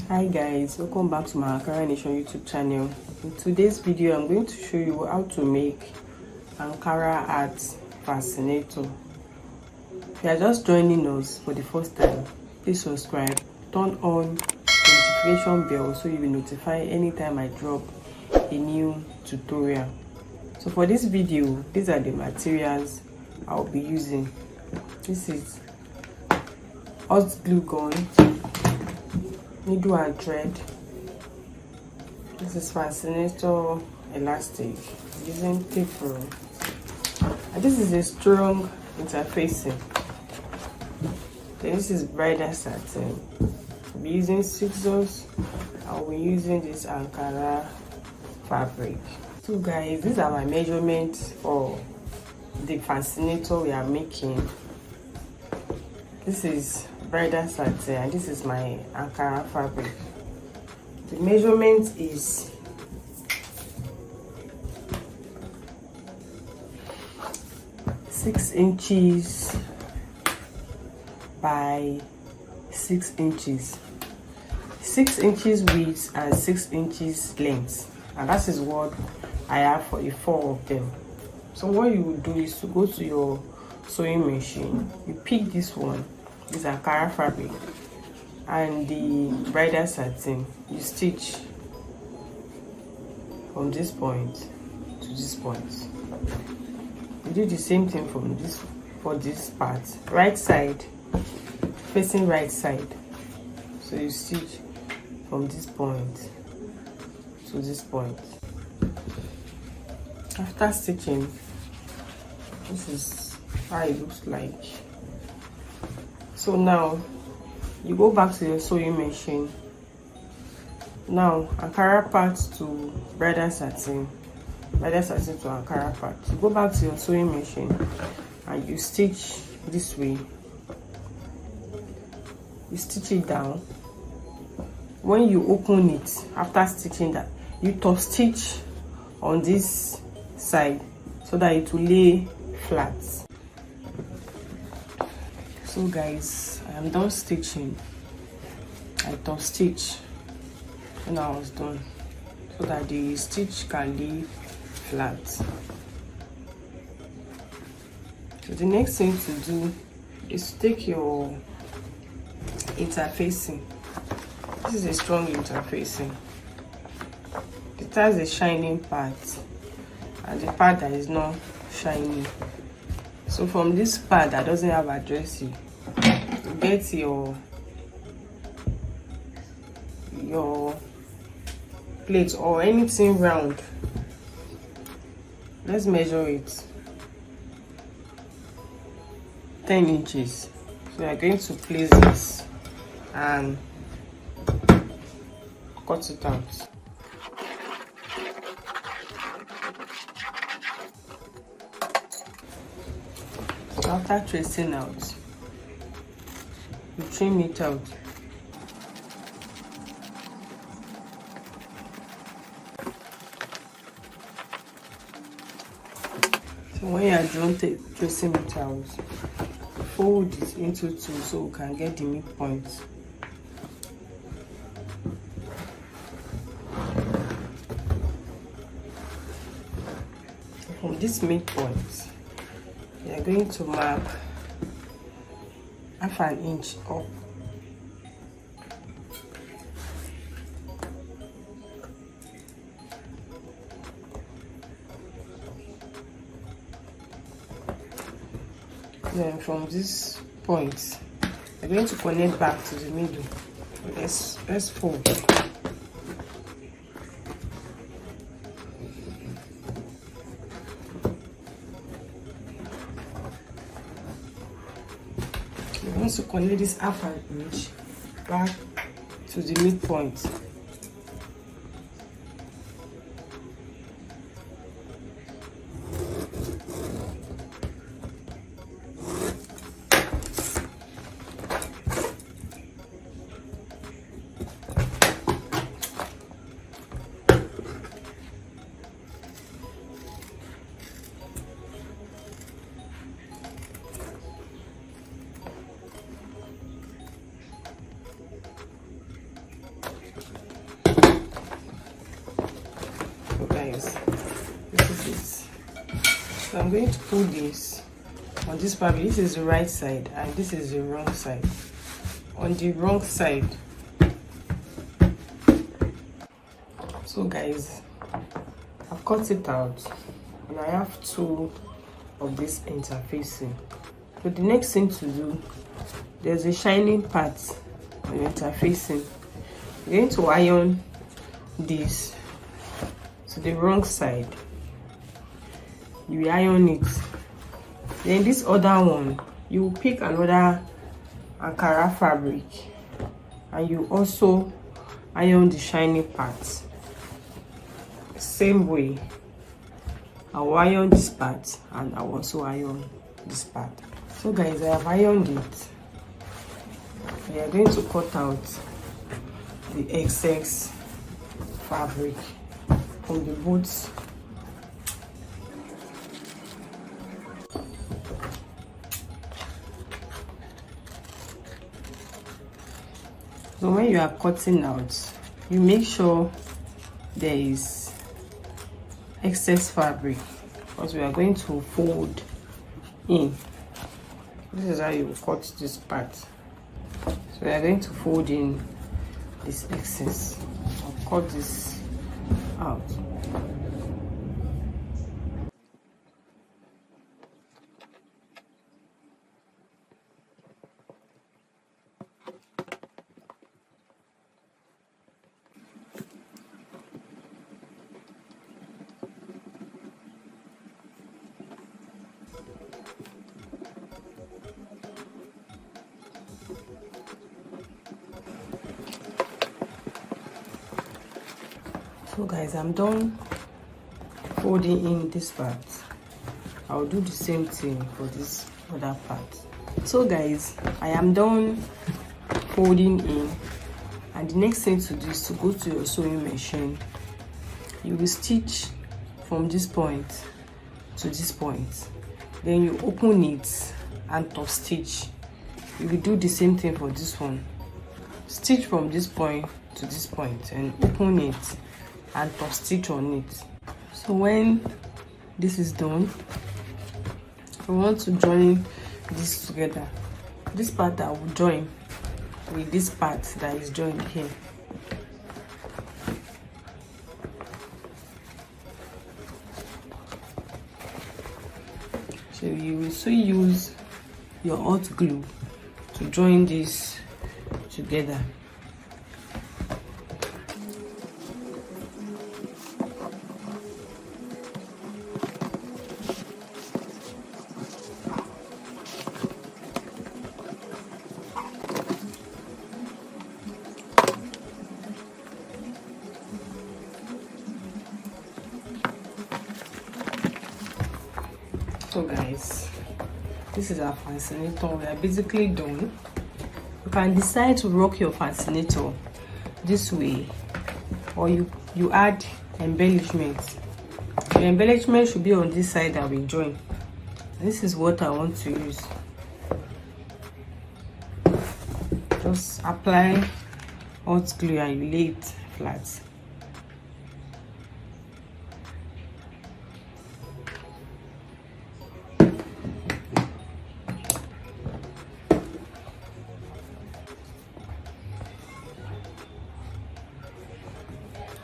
Hi guys, welcome back to my Myankaranation YouTube channel. In today's video, I'm going to show you how to make Ankara art fascinator. If you are just joining us for the first time, please subscribe, turn on the notification bell so you'll be notified anytime I drop a new tutorial. So for this video, these are the materials I'll be using. This is hot glue gun, needle and thread. This is Fascinator elastic using tape roll, and this is a strong interfacing. Then this is bridal satin. I'll be using scissors. I'll be using this Ankara fabric. So guys, these are my measurements for the fascinator we are making. This is bridal satin and this is my Ankara fabric. The measurement is 6 inches by 6 inches, 6 inches width and 6 inches length, and that is what I have for the 4 of them. So what you will do is to go to your sewing machine, you pick this one, this Ankara fabric and the bridal satin, you stitch from this point to this point. You do the same thing from this for this part, right side facing right side. So you stitch from this point to this point. After stitching, this is how it looks like. So now you go back to your sewing machine. Now Ankara part to bridal satin to Ankara part. You go back to your sewing machine and you stitch this way. You stitch it down. When you open it after stitching that, you top stitch on this side so that it will lay flat. So guys, I am done stitching. I top stitch when I was done so that the stitch can lay flat. So the next thing to do is to take your interfacing. This is a strong interfacing. It has a shining part and the part that is not shiny. So from this part that doesn't have adhesive, you get your plate or anything round. Let's measure it. 10 inches. So we are going to place this and cut it out. So after tracing out, you trim it out. So when you are done tracing it out, fold it into two so we can get the midpoint. From this midpoint, we are going to mark half an inch up. Then from this point, we're going to connect back to the middle. Let's fold. We're going to connect this half an inch back to the midpoint. I'm going to put this on this fabric. This is the right side and this is the wrong side. On the wrong side. So guys, I've cut it out and I have two of this interfacing. So the next thing to do, there's a shining part on interfacing. You're going to iron this to the wrong side. You iron it. Then this other one, you pick another Ankara fabric and you also iron the shiny part. Same way, I'll iron this part and I'll also iron this part. So guys, I have ironed it. We are going to cut out the excess fabric from the boots. So when you are cutting out, you make sure there is excess fabric because we are going to fold in. This is how you cut this part. So we are going to fold in this excess. I'll cut this out. So guys, I'm done folding in this part. I'll do the same thing for this other part. So guys, I am done folding in, and the next thing to do is to go to your sewing machine. You will stitch from this point to this point, then you open it and top stitch. You will do the same thing for this one. Stitch from this point to this point and open it and top stitch on it. So when this is done, we want to join this together. This part I will join with this part that is joined here. So you will also use your hot glue to join this together. So guys, this is our fascinator. We are basically done. You can decide to rock your fascinator this way, or you add embellishments. The embellishment should be on this side that we join. This is what I want to use. Just apply hot glue and you lay it flat.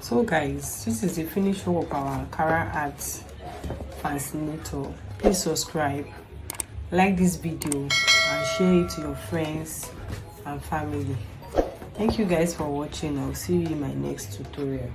So guys, this is the finished work of our Ankara art fascinator. Please subscribe, like this video and share it to your friends and family. Thank you guys for watching. I'll see you in my next tutorial.